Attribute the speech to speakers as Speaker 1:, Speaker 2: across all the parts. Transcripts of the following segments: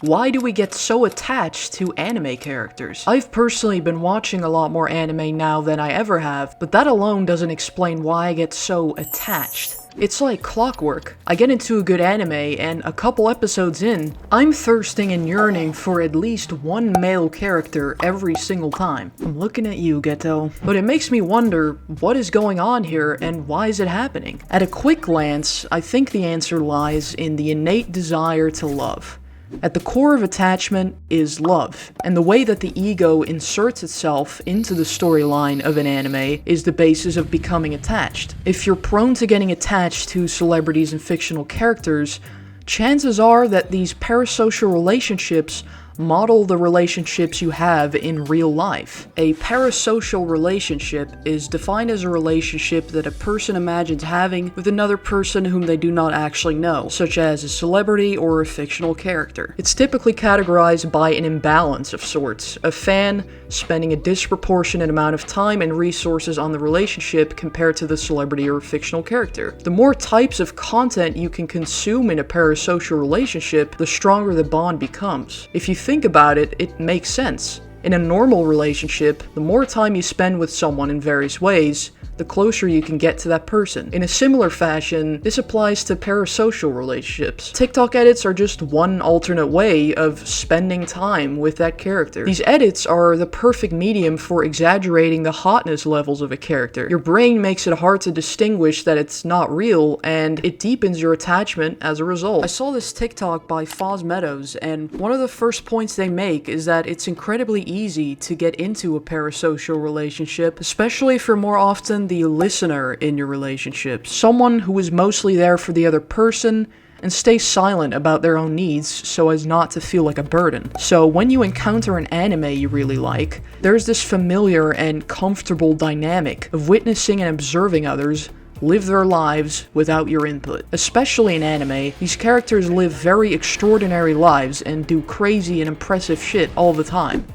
Speaker 1: Why do we get so attached to anime characters? I've personally been watching a lot more anime now than I ever have, but that alone doesn't explain why I get so attached. It's like clockwork. I get into a good anime, and a couple episodes in, I'm thirsting and yearning for at least one male character every single time. I'm looking at you, Geto. But it makes me wonder, what is going on here, and why is it happening? At a quick glance, I think the answer lies in the innate desire to love. At the core of attachment is love, and the way that the ego inserts itself into the storyline of an anime is the basis of becoming attached. If you're prone to getting attached to celebrities and fictional characters, chances are that these parasocial relationships model the relationships you have in real life. A parasocial relationship is defined as a relationship that a person imagines having with another person whom they do not actually know, such as a celebrity or a fictional character. It's typically categorized by an imbalance of sorts, a fan spending a disproportionate amount of time and resources on the relationship compared to the celebrity or fictional character. The more types of content you can consume in a parasocial relationship, the stronger the bond becomes. If you think about it, it makes sense. In a normal relationship, the more time you spend with someone in various ways, the closer you can get to that person. In a similar fashion, this applies to parasocial relationships. TikTok edits are just one alternate way of spending time with that character. These edits are the perfect medium for exaggerating the hotness levels of a character. Your brain makes it hard to distinguish that it's not real, and it deepens your attachment as a result. I saw this TikTok by Foz Meadows, and one of the first points they make is that it's incredibly easy to get into a parasocial relationship, especially if you're more often the listener in your relationship, someone who is mostly there for the other person and stays silent about their own needs so as not to feel like a burden. So when you encounter an anime you really like, there's this familiar and comfortable dynamic of witnessing and observing others live their lives without your input. Especially in anime, these characters live very extraordinary lives and do crazy and impressive shit all the time.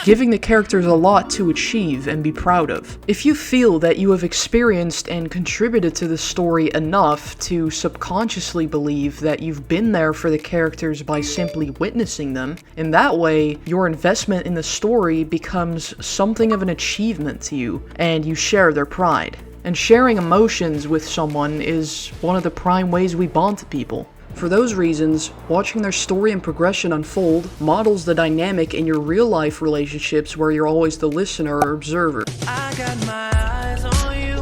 Speaker 1: Giving the characters a lot to achieve and be proud of. If you feel that you have experienced and contributed to the story enough to subconsciously believe that you've been there for the characters by simply witnessing them, in that way, your investment in the story becomes something of an achievement to you, and you share their pride. And sharing emotions with someone is one of the prime ways we bond to people. For those reasons, watching their story and progression unfold models the dynamic in your real-life relationships where you're always the listener or observer.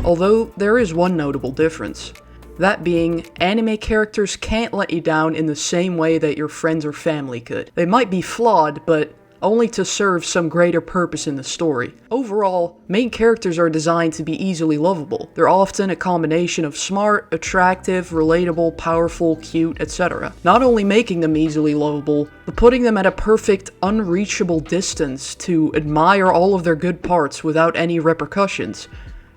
Speaker 1: Although, there is one notable difference. That being, anime characters can't let you down in the same way that your friends or family could. They might be flawed, but only to serve some greater purpose in the story. Overall, main characters are designed to be easily lovable. They're often a combination of smart, attractive, relatable, powerful, cute, etc. Not only making them easily lovable, but putting them at a perfect, unreachable distance to admire all of their good parts without any repercussions.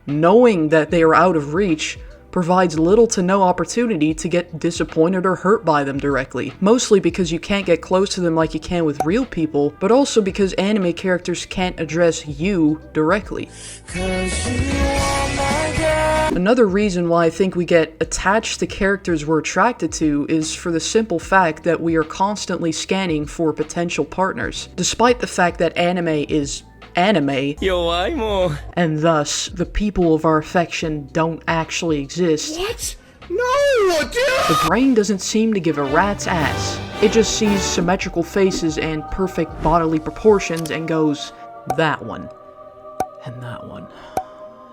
Speaker 1: Knowing that they are out of reach provides little to no opportunity to get disappointed or hurt by them directly. Mostly because you can't get close to them like you can with real people, but also because anime characters can't address you directly. Another reason why I think we get attached to characters we're attracted to is for the simple fact that we are constantly scanning for potential partners. Despite the fact that anime is anime, and thus the people of our affection don't actually exist.
Speaker 2: What? No, dude!
Speaker 1: The brain doesn't seem to give a rat's ass. It just sees symmetrical faces and perfect bodily proportions and goes, that one, and that one,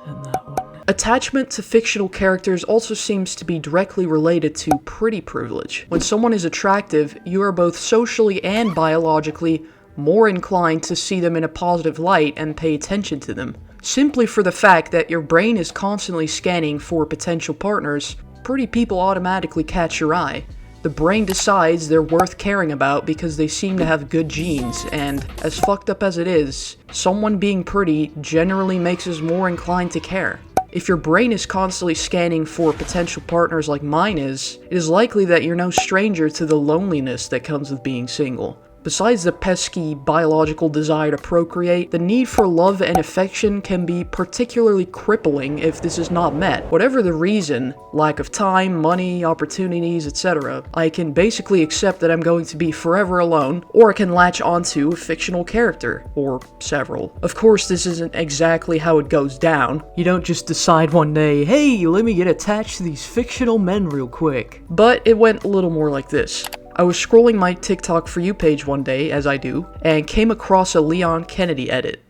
Speaker 1: and that one. Attachment to fictional characters also seems to be directly related to pretty privilege. When someone is attractive, you are both socially and biologically more inclined to see them in a positive light and pay attention to them. Simply for the fact that your brain is constantly scanning for potential partners, pretty people automatically catch your eye. The brain decides they're worth caring about because they seem to have good genes, and as fucked up as it is, someone being pretty generally makes us more inclined to care. If your brain is constantly scanning for potential partners like mine is, it is likely that you're no stranger to the loneliness that comes with being single. Besides the pesky biological desire to procreate, the need for love and affection can be particularly crippling if this is not met. Whatever the reason, lack of time, money, opportunities, etc., I can basically accept that I'm going to be forever alone, or I can latch onto a fictional character, or several. Of course, this isn't exactly how it goes down. You don't just decide one day, hey, let me get attached to these fictional men real quick. But it went a little more like this. I was scrolling my TikTok For You page one day, as I do, and came across a Leon Kennedy edit.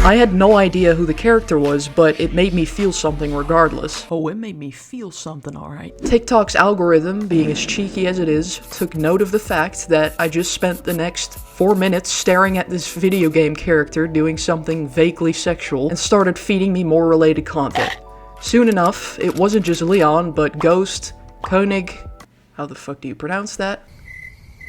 Speaker 1: I had no idea who the character was, but it made me feel something regardless. Oh, it made me feel something, alright. TikTok's algorithm, being as cheeky as it is, took note of the fact that I just spent the next 4 minutes staring at this video game character doing something vaguely sexual, and started feeding me more related content. Soon enough, it wasn't just Leon, but Ghost, Koenig, how the fuck do you pronounce that?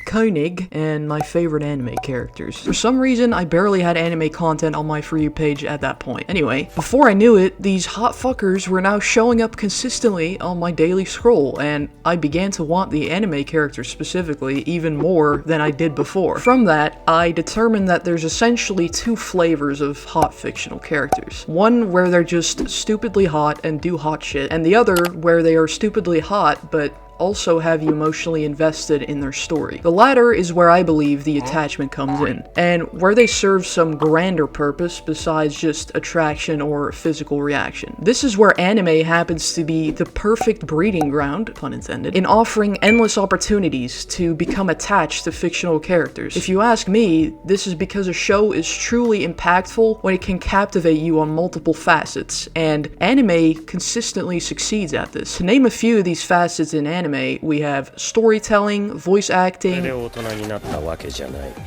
Speaker 1: Koenig, and my favorite anime characters. For some reason, I barely had anime content on my For You page at that point. Anyway, before I knew it, these hot fuckers were now showing up consistently on my daily scroll, and I began to want the anime characters specifically even more than I did before. From that, I determined that there's essentially 2 flavors of hot fictional characters. One where they're just stupidly hot and do hot shit, and the other where they are stupidly hot, but also have you emotionally invested in their story. The latter is where I believe the attachment comes in, and where they serve some grander purpose besides just attraction or physical reaction. This is where anime happens to be the perfect breeding ground, pun intended, in offering endless opportunities to become attached to fictional characters. If you ask me, this is because a show is truly impactful when it can captivate you on multiple facets, and anime consistently succeeds at this. To name a few of these facets in anime, we have storytelling, voice acting,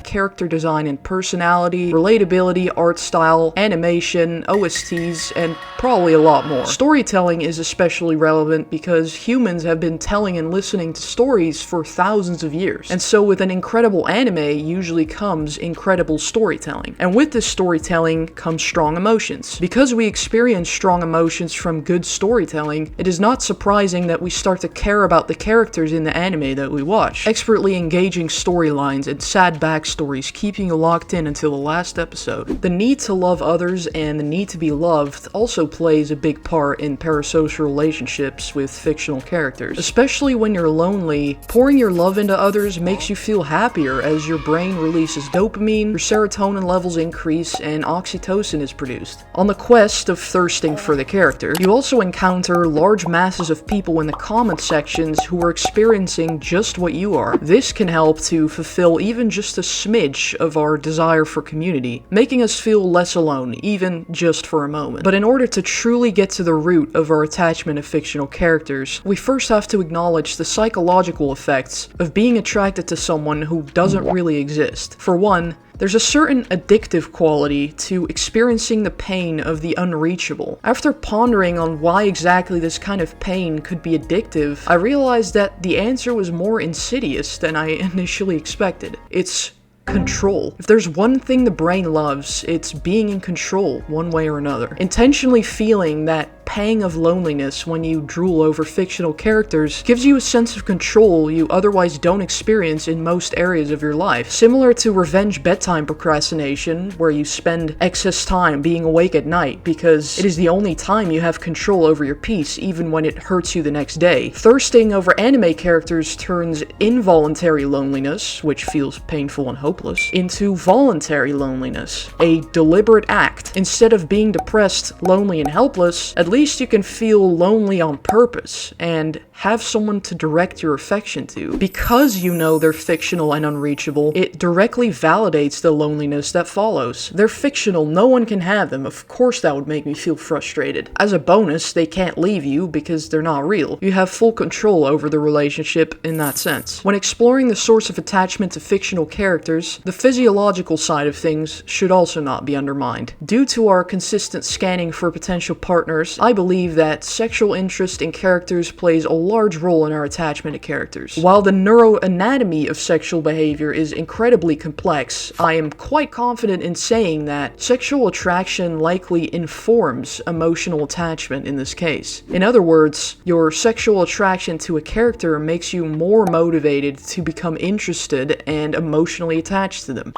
Speaker 1: character design and personality, relatability, art style, animation, OSTs, and probably a lot more. Storytelling is especially relevant because humans have been telling and listening to stories for thousands of years. And so with an incredible anime usually comes incredible storytelling. And with this storytelling comes strong emotions. Because we experience strong emotions from good storytelling, it is not surprising that we start to care about the characters in the anime that we watch. Expertly engaging storylines and sad backstories keeping you locked in until the last episode. The need to love others and the need to be loved also plays a big part in parasocial relationships with fictional characters. Especially when you're lonely, pouring your love into others makes you feel happier as your brain releases dopamine, your serotonin levels increase, and oxytocin is produced. On the quest of thirsting for the character, you also encounter large masses of people in the comment sections who are experiencing just what you are. This can help to fulfill even just a smidge of our desire for community, making us feel less alone, even just for a moment. But in order to truly get to the root of our attachment to fictional characters, we first have to acknowledge the psychological effects of being attracted to someone who doesn't really exist. For one, there's a certain addictive quality to experiencing the pain of the unreachable. After pondering on why exactly this kind of pain could be addictive, I realized that the answer was more insidious than I initially expected. It's control. If there's one thing the brain loves, it's being in control one way or another. Intentionally feeling that pang of loneliness when you drool over fictional characters gives you a sense of control you otherwise don't experience in most areas of your life. Similar to revenge bedtime procrastination, where you spend excess time being awake at night because it is the only time you have control over your peace, even when it hurts you the next day. Thirsting over anime characters turns involuntary loneliness, which feels painful and hopeless, into voluntary loneliness, a deliberate act. Instead of being depressed, lonely, and helpless, at least you can feel lonely on purpose and have someone to direct your affection to. Because you know they're fictional and unreachable, it directly validates the loneliness that follows. They're fictional, no one can have them. Of course that would make me feel frustrated. As a bonus, they can't leave you because they're not real. You have full control over the relationship in that sense. When exploring the source of attachment to fictional characters, the physiological side of things should also not be undermined. Due to our consistent scanning for potential partners, I believe that sexual interest in characters plays a large role in our attachment to characters. While the neuroanatomy of sexual behavior is incredibly complex, I am quite confident in saying that sexual attraction likely informs emotional attachment in this case. In other words, your sexual attraction to a character makes you more motivated to become interested and emotionally attached to them.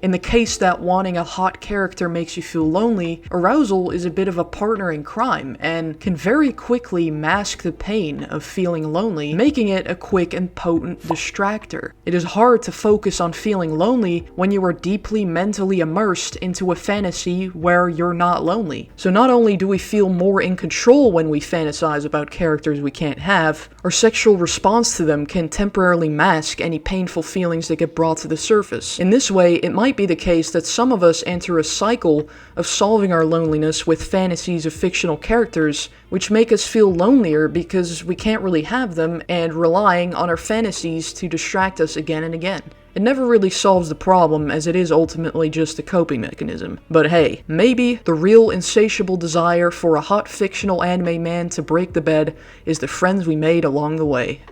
Speaker 1: In the case that wanting a hot character makes you feel lonely, arousal is a bit of a partner in crime, and can very quickly mask the pain of feeling lonely, making it a quick and potent distractor. It is hard to focus on feeling lonely when you are deeply mentally immersed into a fantasy where you're not lonely. So not only do we feel more in control when we fantasize about characters we can't have, our sexual response to them can temporarily mask any painful feelings that get brought to the surface. In this way, it might be the case that some of us enter a cycle of solving our loneliness with fantasies of fictional characters, which make us feel lonelier because we can't really have them, and relying on our fantasies to distract us again and again. It never really solves the problem, as it is ultimately just a coping mechanism. But hey, maybe the real insatiable desire for a hot fictional anime man to break the bed is the friends we made along the way.